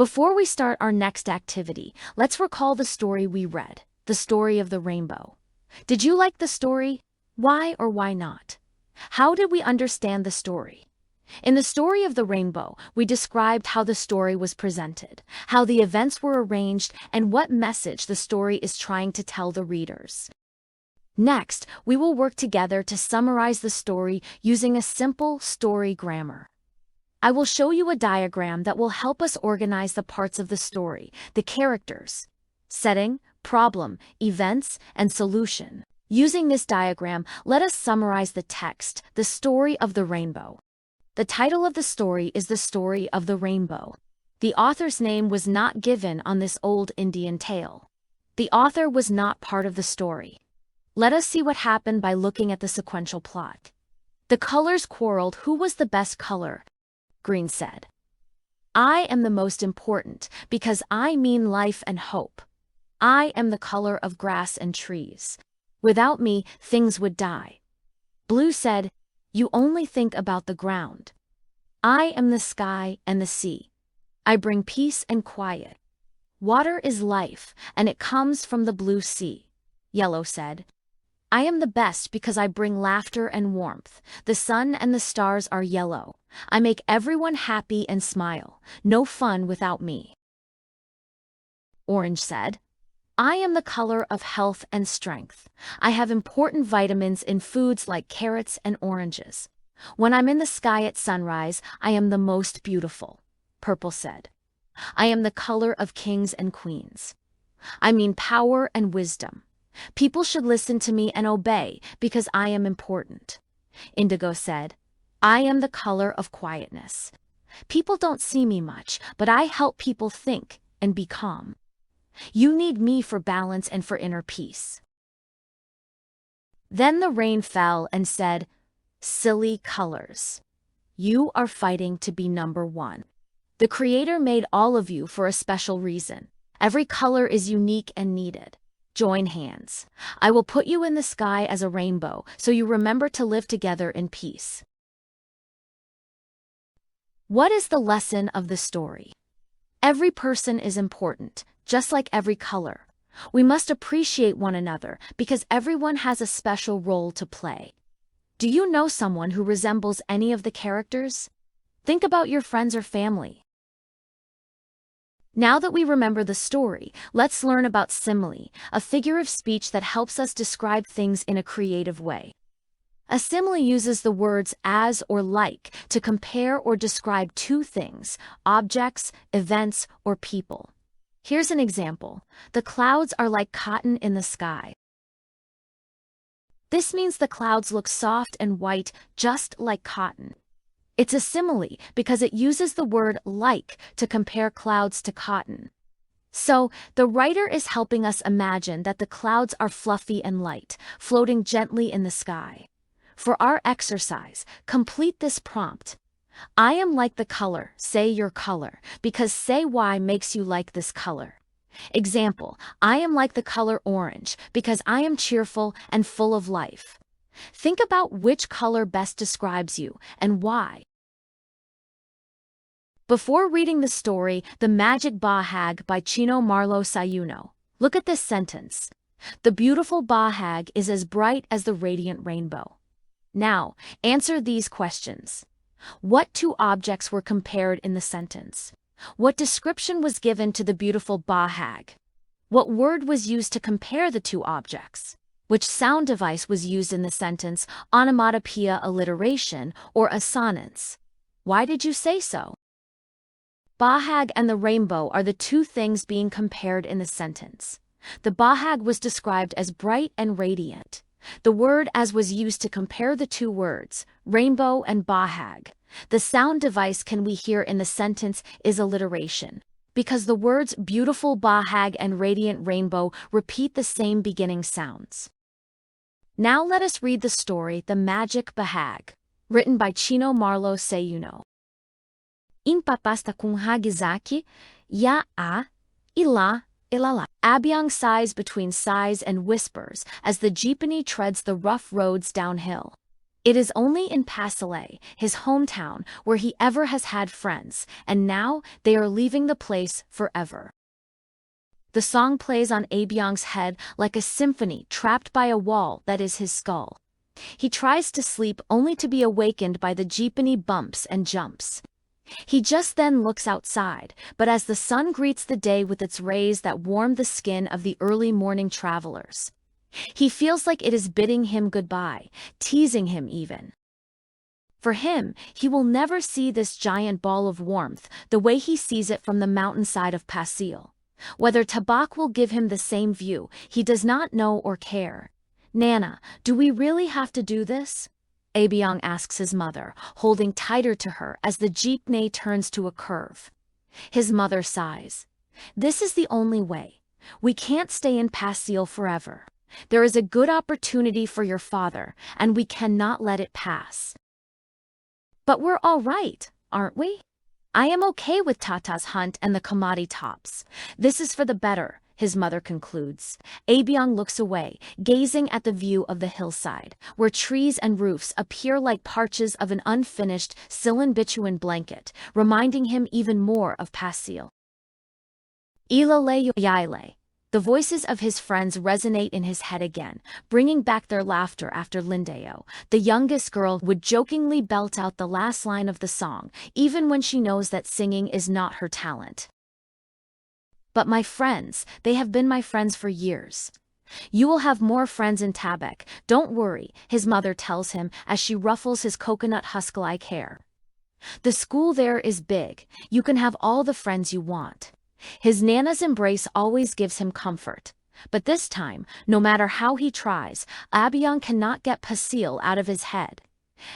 Before we start our next activity, let's recall the story we read, the story of the rainbow. Did you like the story? Why or why not? How did we understand the story? In the story of the rainbow, we described how the story was presented, how the events were arranged, and what message the story is trying to tell the readers. Next, we will work together to summarize the story using a simple story grammar. I will show you a diagram that will help us organize the parts of the story, the characters, setting, problem, events, and solution. Using this diagram, let us summarize the text, the story of the rainbow. The title of the story is The Story of the Rainbow. The author's name was not given on this old Indian tale. The author was not part of the story. Let us see what happened by looking at the sequential plot. The colors quarreled who was the best color. Green said, "I am the most important because I mean life and hope. I am the color of grass and trees. Without me, things would die." Blue said, "You only think about the ground. I am the sky and the sea. I bring peace and quiet. Water is life, and it comes from the blue sea." Yellow said, "I am the best because I bring laughter and warmth. The sun and the stars are yellow. I make everyone happy and smile. No fun without me." Orange said, "I am the color of health and strength. I have important vitamins in foods like carrots and oranges. When I'm in the sky at sunrise, I am the most beautiful." Purple said, "I am the color of kings and queens. I mean power and wisdom. People should listen to me and obey because I am important." Indigo said, "I am the color of quietness. People don't see me much, but I help people think and be calm. You need me for balance and for inner peace." Then the rain fell and said, "Silly colors. You are fighting to be number one. The Creator made all of you for a special reason. Every color is unique and needed. Join hands. I will put you in the sky as a rainbow so you remember to live together in peace." What is the lesson of the story? Every person is important, just like every color. We must appreciate one another because everyone has a special role to play. Do you know someone who resembles any of the characters? Think about your friends or family. Now that we remember the story, let's learn about simile, a figure of speech that helps us describe things in a creative way. A simile uses the words as or like to compare or describe two things, objects, events, or people. Here's an example. The clouds are like cotton in the sky. This means the clouds look soft and white, just like cotton. It's a simile because it uses the word like to compare clouds to cotton. So, the writer is helping us imagine that the clouds are fluffy and light, floating gently in the sky. For our exercise, complete this prompt. I am like the color, say your color, because say why makes you like this color. Example, I am like the color orange because I am cheerful and full of life. Think about which color best describes you and why. Before reading the story, The Magic Bahag by Chino Marlo Sayuno, look at this sentence. The beautiful bahag is as bright as the radiant rainbow. Now, answer these questions. What two objects were compared in the sentence? What description was given to the beautiful bahag? What word was used to compare the two objects? Which sound device was used in the sentence, onomatopoeia, alliteration, or assonance? Why did you say so? Bahag and the rainbow are the two things being compared in the sentence. The bahag was described as bright and radiant. The word as was used to compare the two words, rainbow and bahag. The sound device can we hear in the sentence is alliteration, because the words beautiful bahag and radiant rainbow repeat the same beginning sounds. Now let us read the story The Magic Bahag, written by Chino Marlo Sayuno. Impapasta kung hagizaki, ya a, ila, ilala. Abyang sighs between sighs and whispers as the jeepney treads the rough roads downhill. It is only in Pasile, his hometown, where he ever has had friends, and now they are leaving the place forever. The song plays on Abyong's head like a symphony trapped by a wall that is his skull. He tries to sleep only to be awakened by the jeepney bumps and jumps. He just then looks outside, but as the sun greets the day with its rays that warm the skin of the early morning travelers, he feels like it is bidding him goodbye, teasing him even. For him, he will never see this giant ball of warmth the way he sees it from the mountainside of Pasil. Whether Tabak will give him the same view, he does not know or care. "Nana, do we really have to do this?" Abyong asks his mother, holding tighter to her as the jeepney turns to a curve. His mother sighs. "This is the only way. We can't stay in Pasil forever. There is a good opportunity for your father, and we cannot let it pass." "But we're all right, aren't we? I am okay with Tata's hunt and the Kamadi tops. This is for the better," his mother concludes. Abyong looks away, gazing at the view of the hillside, where trees and roofs appear like parches of an unfinished Silan-bituin blanket, reminding him even more of Pasil. Ilale Yaile. The voices of his friends resonate in his head again, bringing back their laughter after Lindeo, the youngest girl, would jokingly belt out the last line of the song, even when she knows that singing is not her talent. "But my friends, they have been my friends for years. You will have more friends in Tabek, don't worry," his mother tells him as she ruffles his coconut husk-like hair. "The school there is big, you can have all the friends you want." His Nana's embrace always gives him comfort. But this time, no matter how he tries, Abyong cannot get Pasil out of his head.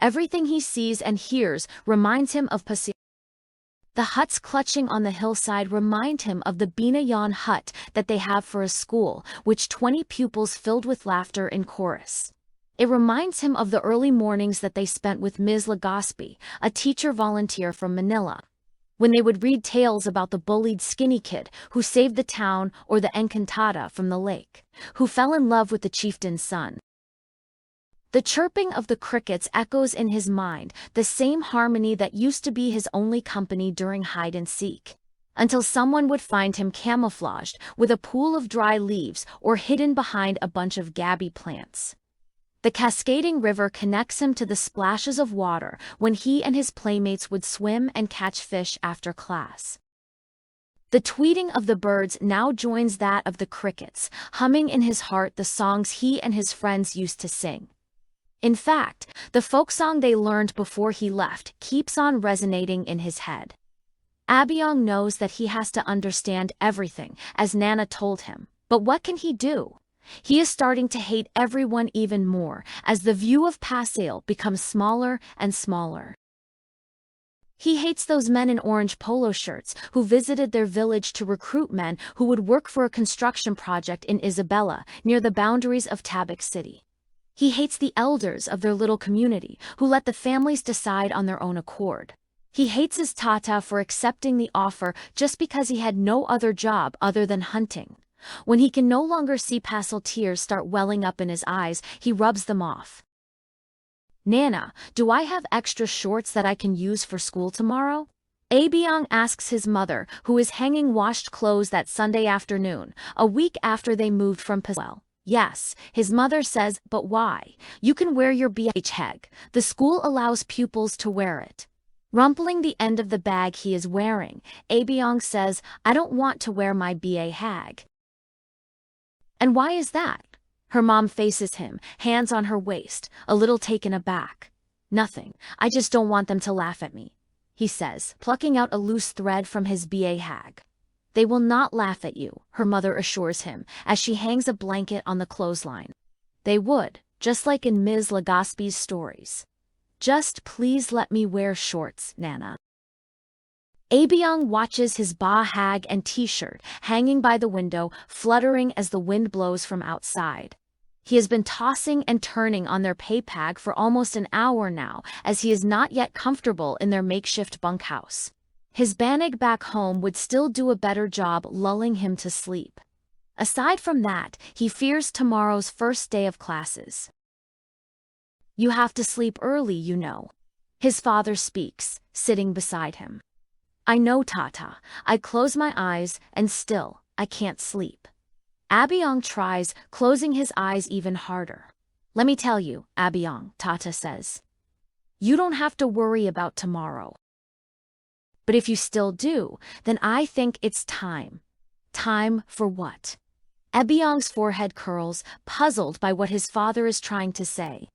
Everything he sees and hears reminds him of Pasil. The huts clutching on the hillside remind him of the Binayan hut that they have for a school, which 20 pupils filled with laughter in chorus. It reminds him of the early mornings that they spent with Ms. Legospi, a teacher volunteer from Manila, when they would read tales about the bullied skinny kid who saved the town, or the Encantada from the lake, who fell in love with the chieftain's son. The chirping of the crickets echoes in his mind, the same harmony that used to be his only company during hide and seek, until someone would find him camouflaged with a pool of dry leaves or hidden behind a bunch of gabi plants. The cascading river connects him to the splashes of water when he and his playmates would swim and catch fish after class. The tweeting of the birds now joins that of the crickets, humming in his heart the songs he and his friends used to sing. In fact, the folk song they learned before he left keeps on resonating in his head. Abyong knows that he has to understand everything, as Nana told him, but what can he do? He is starting to hate everyone even more as the view of Pasil becomes smaller and smaller. He hates those men in orange polo shirts who visited their village to recruit men who would work for a construction project in Isabela, near the boundaries of Tabak City. He hates the elders of their little community who let the families decide on their own accord. He hates his tata for accepting the offer just because he had no other job other than hunting. When he can no longer see Pasil, tears start welling up in his eyes, he rubs them off. "Nana, do I have extra shorts that I can use for school tomorrow?" Abyong asks his mother, who is hanging washed clothes that Sunday afternoon, a week after they moved from Pasil. Yes, his mother says, but why? You can wear your BH. The school allows pupils to wear it. Rumpling the end of the bag he is wearing, Abyong says, "I don't want to wear my BA. "And why is that?" Her mom faces him, hands on her waist, a little taken aback. "Nothing, I just don't want them to laugh at me," he says, plucking out a loose thread from his BA. "They will not laugh at you," her mother assures him, as she hangs a blanket on the clothesline. "They would, just like in Ms. Legospi's stories. Just please let me wear shorts, Nana." Abyong watches his hag and t-shirt hanging by the window, fluttering as the wind blows from outside. He has been tossing and turning on their paypag for almost an hour now, as he is not yet comfortable in their makeshift bunkhouse. His banig back home would still do a better job lulling him to sleep. Aside from that, he fears tomorrow's first day of classes. You have to sleep early, you know. His father speaks, sitting beside him. I know, Tata. I close my eyes, and still, I can't sleep. Abyong tries, closing his eyes even harder. Let me tell you, Abyong, Tata says. You don't have to worry about tomorrow. But if you still do, then I think it's time. Time for what? Abyong's forehead curls, puzzled by what his father is trying to say.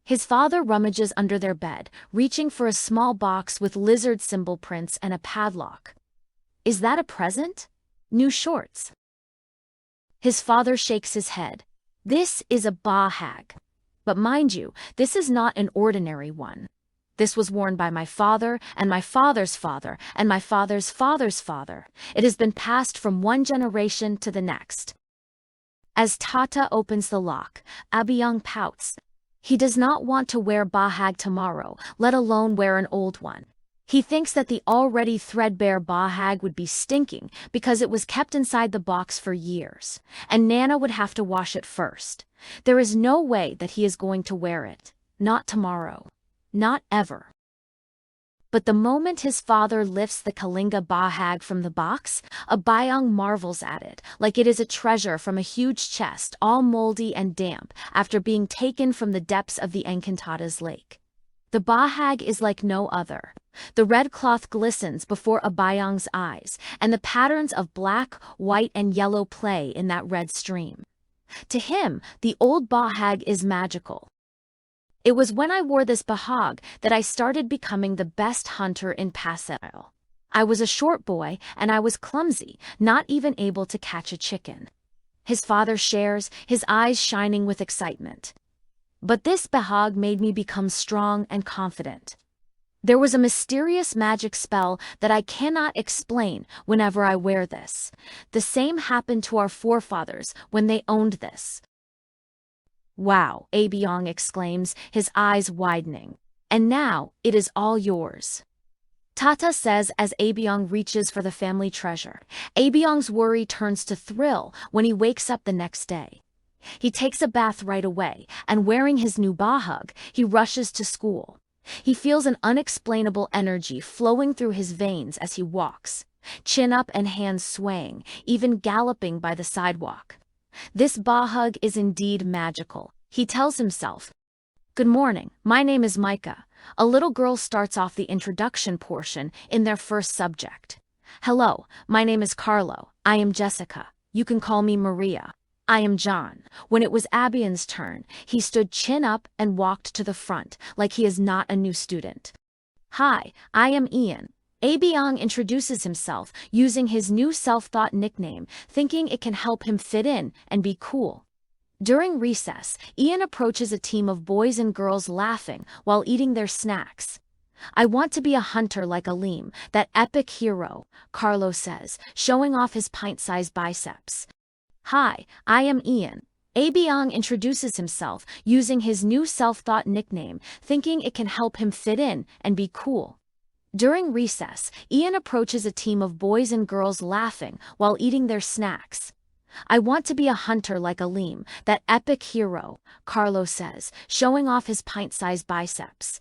His father rummages under their bed, reaching for a small box with lizard symbol prints and a padlock. Is that a present? New shorts. His father shakes his head. This is a bahag. But mind you, this is not an ordinary one. This was worn by my father, and my father's father, and my father's father's father. It has been passed from one generation to the next. As Tata opens the lock, Abyong pouts. He does not want to wear bahag tomorrow, let alone wear an old one. He thinks that the already threadbare bahag would be stinking because it was kept inside the box for years, and Nana would have to wash it first. There is no way that he is going to wear it. Not tomorrow. Not ever. But the moment his father lifts the Kalinga bahag from the box, Abyong marvels at it, like it is a treasure from a huge chest, all moldy and damp, after being taken from the depths of the Encantadas lake. The bahag is like no other. The red cloth glistens before Abyong's eyes, and the patterns of black, white, and yellow play in that red stream. To him, the old bahag is magical. It was when I wore this bahag that I started becoming the best hunter in Paseo. I was a short boy, and I was clumsy, not even able to catch a chicken. His father shares, his eyes shining with excitement. But this bahag made me become strong and confident. There was a mysterious magic spell that I cannot explain whenever I wear this. The same happened to our forefathers when they owned this. Wow, Abyong exclaims, his eyes widening. And now, it is all yours. Tata says as Abyong reaches for the family treasure. Abyong's worry turns to thrill when he wakes up the next day. He takes a bath right away, and wearing his new bahag, he rushes to school. He feels an unexplainable energy flowing through his veins as he walks, chin up and hands swaying, even galloping by the sidewalk. This bahag is indeed magical, he tells himself. Good morning, my name is Micah. A little girl starts off the introduction portion in their first subject. Hello, my name is Carlo. I am Jessica. You can call me Maria. I am John. When it was Abyong's turn, he stood chin up and walked to the front, like he is not a new student. Hi, I am Ian. Abyong introduces himself using his new self-thought nickname, thinking it can help him fit in and be cool. During recess, Ian approaches a team of boys and girls laughing while eating their snacks. I want to be a hunter like Aleem, that epic hero, Carlo says, showing off his pint-sized biceps. Hi, I am Ian. Abyong introduces himself using his new self-thought nickname, thinking it can help him fit in and be cool. During recess, Ian approaches a team of boys and girls laughing while eating their snacks. I want to be a hunter like Aleem, that epic hero, Carlo says, showing off his pint-sized biceps.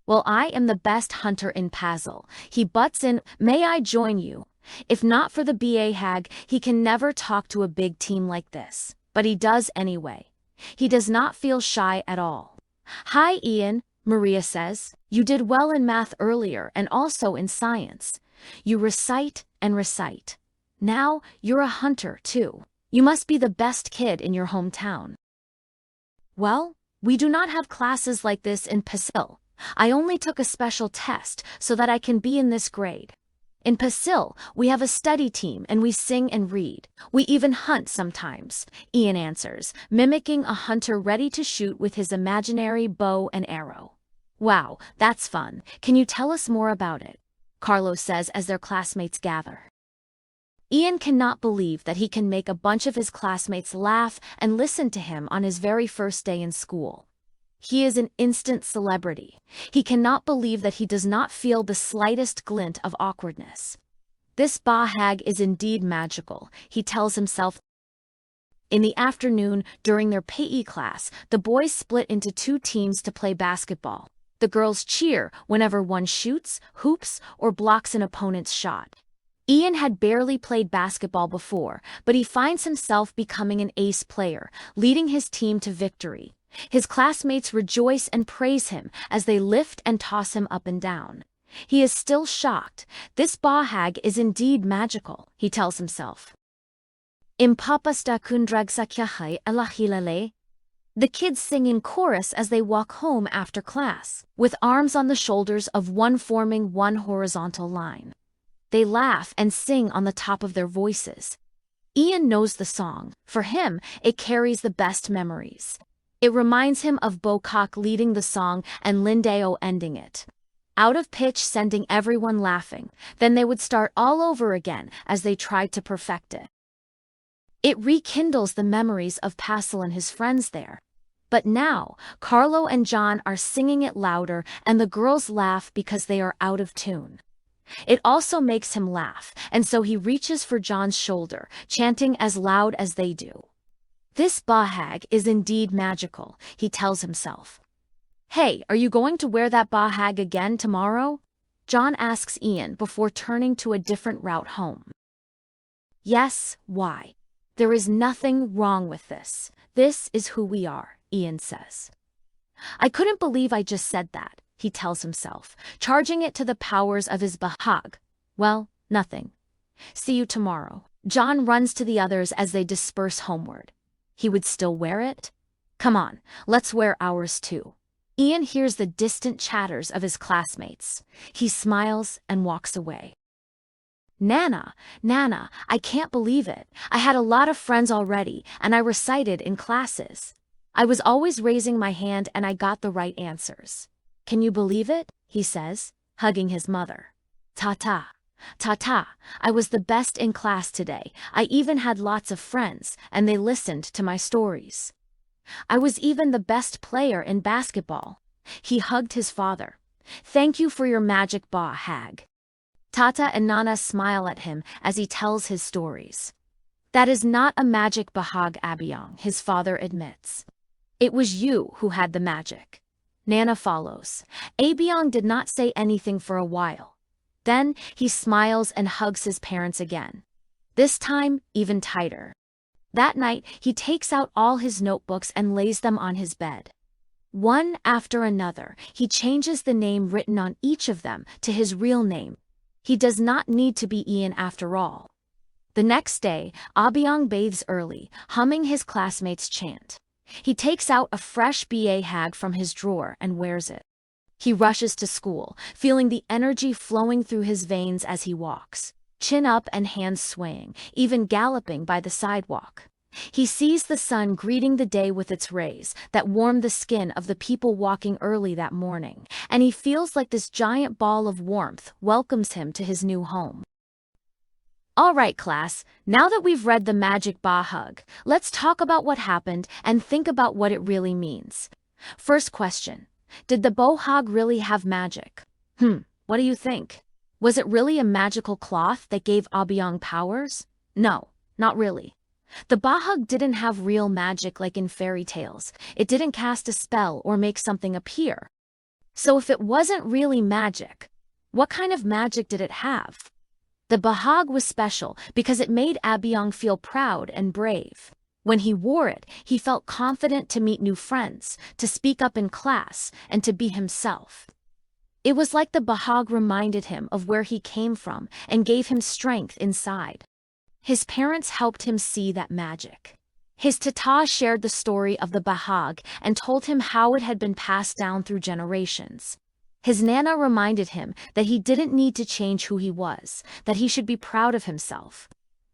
Well, I am the best hunter in Puzzle. He butts in, may I join you? If not for the bahag, he can never talk to a big team like this, but he does anyway. He does not feel shy at all. Hi, Ian. Maria says, you did well in math earlier and also in science. You recite and recite. Now, you're a hunter too. You must be the best kid in your hometown. Well, we do not have classes like this in Pasil. I only took a special test so that I can be in this grade. In Pasil, we have a study team and we sing and read. We even hunt sometimes, Ian answers, mimicking a hunter ready to shoot with his imaginary bow and arrow. Wow, that's fun. Can you tell us more about it? Carlo says as their classmates gather. Ian cannot believe that he can make a bunch of his classmates laugh and listen to him on his very first day in school. He is an instant celebrity. He cannot believe that he does not feel the slightest glint of awkwardness. This bahag is indeed magical, he tells himself. In the afternoon, during their PE class, the boys split into two teams to play basketball. The girls cheer whenever one shoots, hoops, or blocks an opponent's shot. Ian had barely played basketball before, but he finds himself becoming an ace player, leading his team to victory. His classmates rejoice and praise him as they lift and toss him up and down. He is still shocked. This bahag is indeed magical, he tells himself. Impapasta kundragsakyahay alahilale. The kids sing in chorus as they walk home after class, with arms on the shoulders of one forming one horizontal line. They laugh and sing on the top of their voices. Ian knows the song. For him, it carries the best memories. It reminds him of Bokak leading the song and Lindeo ending it. Out of pitch, sending everyone laughing. Then they would start all over again as they tried to perfect it. It rekindles the memories of Pascal and his friends there. But now, Carlo and John are singing it louder and the girls laugh because they are out of tune. It also makes him laugh, and so he reaches for John's shoulder, chanting as loud as they do. This bahag is indeed magical, he tells himself. Hey, are you going to wear that bahag again tomorrow? John asks Ian before turning to a different route home. Yes, why? There is nothing wrong with this. This is who we are, Ian says. I couldn't believe I just said that, he tells himself, charging it to the powers of his bahag. Well, nothing. See you tomorrow. John runs to the others as they disperse homeward. He would still wear it? Come on, let's wear ours too. Ian hears the distant chatters of his classmates. He smiles and walks away. Nana, I can't believe it. I had a lot of friends already, and I recited in classes. I was always raising my hand and I got the right answers. Can you believe it? He says, hugging his mother. Tata, I was the best in class today. I even had lots of friends, and they listened to my stories. I was even the best player in basketball. He hugged his father. Thank you for your magic bahag. Tata and Nana smile at him as he tells his stories. That is not a magic bahag, Abiang, his father admits. It was you who had the magic. Nana follows. Abiang did not say anything for a while. Then he smiles and hugs his parents again. This time, even tighter. That night, he takes out all his notebooks and lays them on his bed. One after another, he changes the name written on each of them to his real name. He does not need to be Ian after all. The next day, Abiang bathes early, humming his classmates' chant. He takes out a fresh bahag from his drawer and wears it. He rushes to school, feeling the energy flowing through his veins as he walks, chin up and hands swaying, even galloping by the sidewalk. He sees the sun greeting the day with its rays that warm the skin of the people walking early that morning, and he feels like this giant ball of warmth welcomes him to his new home. All right, class, now that we've read the magic bahag, let's talk about what happened and think about what it really means. First question. Did the bahag really have magic? What do you think? Was it really a magical cloth that gave Abiang powers? No, not really. The bahag didn't have real magic like in fairy tales. It didn't cast a spell or make something appear. So if it wasn't really magic, what kind of magic did it have? The bahag was special because it made Abiang feel proud and brave. When he wore it, he felt confident to meet new friends, to speak up in class, and to be himself. It was like the bahag reminded him of where he came from and gave him strength inside. His parents helped him see that magic. His tata shared the story of the bahag and told him how it had been passed down through generations. His nana reminded him that he didn't need to change who he was, that he should be proud of himself.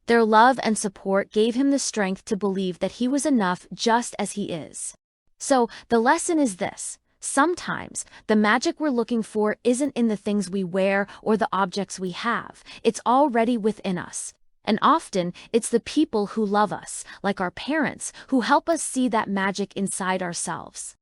Their love and support gave him the strength to believe that he was enough just as he is. So, the lesson is this. Sometimes, the magic we're looking for isn't in the things we wear or the objects we have. It's already within us. And often, it's the people who love us, like our parents, who help us see that magic inside ourselves.